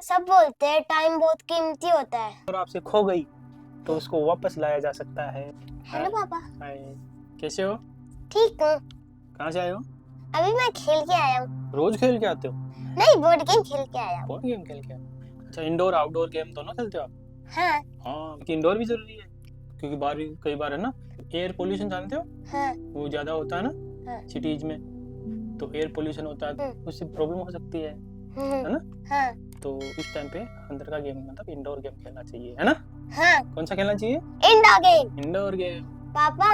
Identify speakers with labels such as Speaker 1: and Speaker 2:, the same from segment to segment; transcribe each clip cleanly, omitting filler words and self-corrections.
Speaker 1: सब बोलते हैं टाइम बहुत कीमती होता है।
Speaker 2: और आपसे खो गई तो उसको वापस लाया जा सकता है।
Speaker 1: हेलो पापा।
Speaker 2: हाय, कैसे हो?
Speaker 1: ठीक हूँ।
Speaker 2: कहाँ से आए हो?
Speaker 1: अभी मैं खेल के आया हूँ।
Speaker 2: रोज खेल के आते हो?
Speaker 1: नहीं, बोर्ड गेम खेल के आया हूँ।
Speaker 2: बोर्ड गेम खेल के आए? अच्छा, इंडोर आउटडोर गेम दोनों खेलते हो आप?
Speaker 1: हाँ
Speaker 2: हाँ, इंडोर भी जरूरी है क्योंकि बाहर भी कई बार है ना, एयर पोल्यूशन जानते हो?
Speaker 1: हाँ
Speaker 2: वो ज्यादा होता है ना
Speaker 1: हाँ
Speaker 2: सिटीज में, तो एयर पोल्यूशन होता है, उससे प्रॉब्लम हो सकती है ना?
Speaker 1: हाँ
Speaker 2: तो उस टाइम पे अंदर का गेम मतलब इंडोर गेम खेलना चाहिए, है ना?
Speaker 1: हाँ।
Speaker 2: कौन सा खेलना चाहिए?
Speaker 1: Indoor game.
Speaker 2: Indoor game.
Speaker 1: पापा,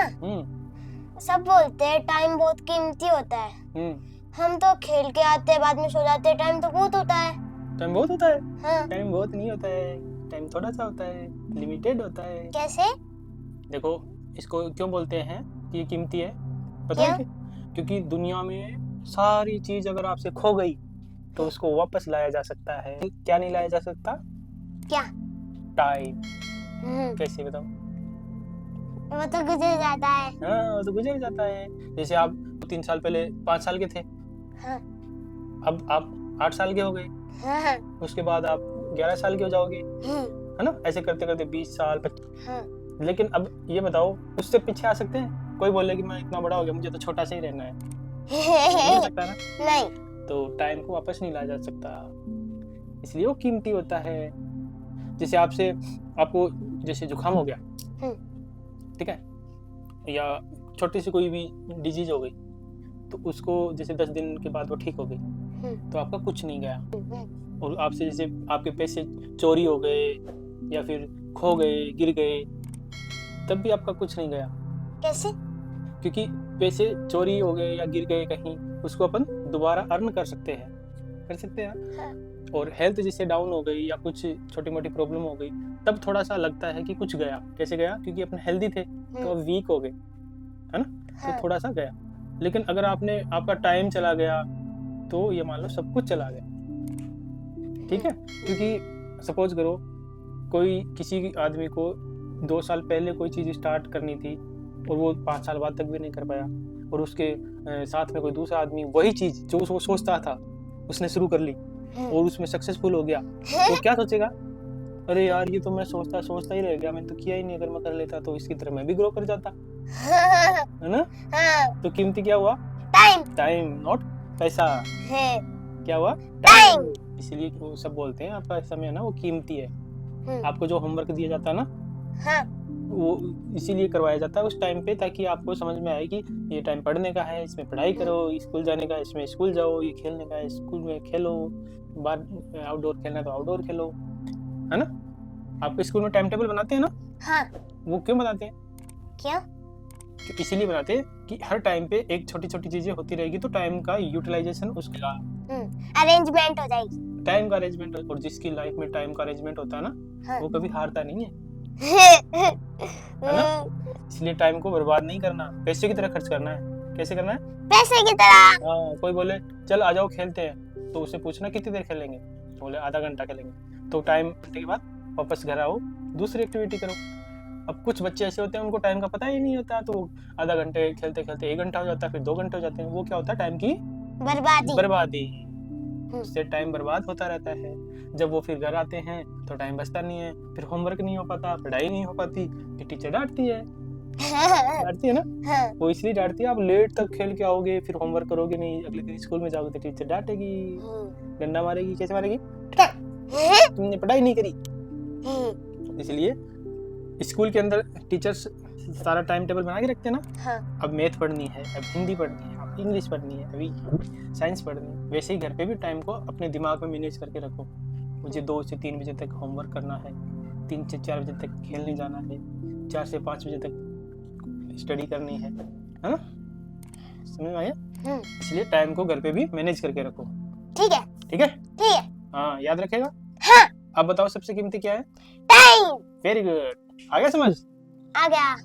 Speaker 1: सब बोलते हैं टाइम बहुत कीमती होता है। हम तो खेल के आते हैं, बाद में सो जाते हैं। टाइम तो बहुत होता है।
Speaker 2: टाइम बहुत होता है?
Speaker 1: हाँ।
Speaker 2: टाइम बहुत नहीं होता है, टाइम थोड़ा सा होता है, लिमिटेड होता है।
Speaker 1: कैसे?
Speaker 2: देखो, इसको क्यों बोलते हैं कि ये कीमती है, पता है? क्योंकि दुनिया में सारी चीज अगर आपसे खो गई तो उसको वापस लाया जा सकता है। क्या नहीं लाया जा सकता?
Speaker 1: क्या?
Speaker 2: टाइम। कैसे बताओ?
Speaker 1: वो तो गुजर जाता है।
Speaker 2: हाँ, वो तो गुजर जाता है। जैसे आप 3 साल पहले 5 साल के थे,
Speaker 1: हाँ।
Speaker 2: अब आप 8 साल के हो गए,
Speaker 1: हाँ।
Speaker 2: उसके बाद आप 11 साल के हो जाओगे, है ना? ऐसे करते करते 20 साल 25।
Speaker 1: हाँ।
Speaker 2: लेकिन अब ये बताओ, उससे पीछे आ सकते हैं? कोई बोले कि मैं इतना बड़ा हो गया, मुझे तो छोटा सा ही रहना है, नहीं हो सकता ना?
Speaker 1: नहीं।
Speaker 2: तो टाइम को वापस नहीं लाया जा सकता, इसलिए वो कीमती होता है। जैसे आपको जैसे जुकाम हो गया, ठीक है, या छोटी सी कोई भी डिजीज हो गई, तो उसको जैसे 10 दिन के बाद वो ठीक हो गई, तो आपका कुछ नहीं गया। और आपसे जैसे आपके पैसे चोरी हो गए या फिर खो गए, गिर गए, तब भी आपका कुछ नहीं गया।
Speaker 1: कैसे?
Speaker 2: क्योंकि पैसे चोरी हो गए या गिर गए कहीं, उसको अपन दोबारा अर्न कर सकते हैं हाँ। और हेल्थ जैसे डाउन हो गई या कुछ छोटी मोटी प्रॉब्लम हो गई, तब थोड़ा सा लगता है कि कुछ गया। कैसे गया? क्योंकि अपन हेल्दी थे तो अब वीक हो गए, है ना? तो थोड़ा सा गया। लेकिन अगर आपका टाइम चला गया तो ये मान लो सब कुछ चला गया, ठीक है? क्योंकि सपोज करो कोई किसी आदमी को 2 साल पहले कोई चीज़ स्टार्ट करनी थी और वो 5 साल बाद तक भी नहीं कर पाया, और उसके साथ में कोई दूसरा आदमी वही चीज़ जो वो सोचता था उसने शुरू कर ली और उसमें सक्सेसफुल हो गया, तो क्या सोचेगा? अरे यार, ये तो मैं सोचता ही रह गया, मैंने तो किया ही नहीं। अगर मैं कर लेता तो इसकी तरह मैं भी ग्रो कर जाता, है ना? तो कीमती क्या हुआ? टाइम, नॉट पैसा। क्या हुआ? टाइम। इसलिए वो सब बोलते हैं आपका समय ना वो कीमती है। आपको जो होमवर्क दिया जाता है ना, वो इसीलिए करवाया जाता है उस टाइम पे, ताकि आपको समझ में आए कि ये टाइम पढ़ने का है, इसमें पढ़ाई करो, स्कूल जाने का इसमें स्कूल जाओ, ये खेलने का है स्कूल में खेलो, बाहर आउटडोर खेलना तो आउटडोर खेलो, है ना? आपके स्कूल में टाइम टेबल बनाते हैं ना? हाँ। वो क्यों बनाते हैं?
Speaker 1: क्यों?
Speaker 2: इसीलिए बनाते हैं कि हर टाइम पे एक छोटी छोटी चीजें होती रहेगी तो टाइम का यूटिलाइजेशन, उसका
Speaker 1: अरेंजमेंट हो जाएगी।
Speaker 2: टाइम का अरेंजमेंट। और जिसकी लाइफ में टाइम का अरेंजमेंट होता है ना, वो कभी हारता नहीं है, है ना? इसलिए टाइम को बर्बाद नहीं करना, पैसे की तरह खर्च करना है। कैसे करना है?
Speaker 1: पैसे की तरह।
Speaker 2: हाँ, कोई बोले चल आ जाओ खेलते हैं, तो उससे पूछना कितनी देर खेलेंगे, बोले आधा घंटा खेलेंगे, तो टाइम घंटे के बाद वापस घर आओ, दूसरी एक्टिविटी करो। अब कुछ बच्चे ऐसे होते हैं उनको टाइम का पता ही नहीं होता, तो आधा घंटे खेलते खेलते 1 घंटा हो जाता है, फिर 2 घंटे हो जाते हैं। वो क्या होता है? टाइम की बर्बादी। उससे टाइम बर्बाद होता रहता है। जब वो फिर घर आते हैं तो टाइम बचता नहीं है, फिर होमवर्क नहीं हो पाता, पढ़ाई नहीं हो पाती, फिर टीचर डांटती है ना? वो इसलिए डांटती है, आप लेट तक खेल के आओगे, फिर होमवर्क करोगे नहीं, अगले दिन स्कूल में जाओगे तो टीचर डांटेगी, डंडा मारेगी। कैसे मारेगी? तुमने पढ़ाई नहीं करी। इसलिए स्कूल के अंदर टीचर्स सारा टाइम टेबल बना के रखते हैं ना। अब मैथ पढ़नी है, अब हिंदी पढ़नी है, अब इंग्लिश पढ़नी है, अभी साइंस पढ़नी है। वैसे ही घर पे भी टाइम को अपने दिमाग में मैनेज करके रखो। मुझे 2 से 3 बजे तक होमवर्क करना है, 3 से 4 बजे तक खेलने जाना है, 4 से 5 बजे तक स्टडी करनी है ना? समझ में आया? इसलिए टाइम को घर पे भी मैनेज करके रखो। ठीक है? ठीक है? ठीक है। हाँ, याद रखेगा? हाँ। अब बताओ सबसे कीमती क्या है? टाइम। Very good. आ गया समझ? आ गया।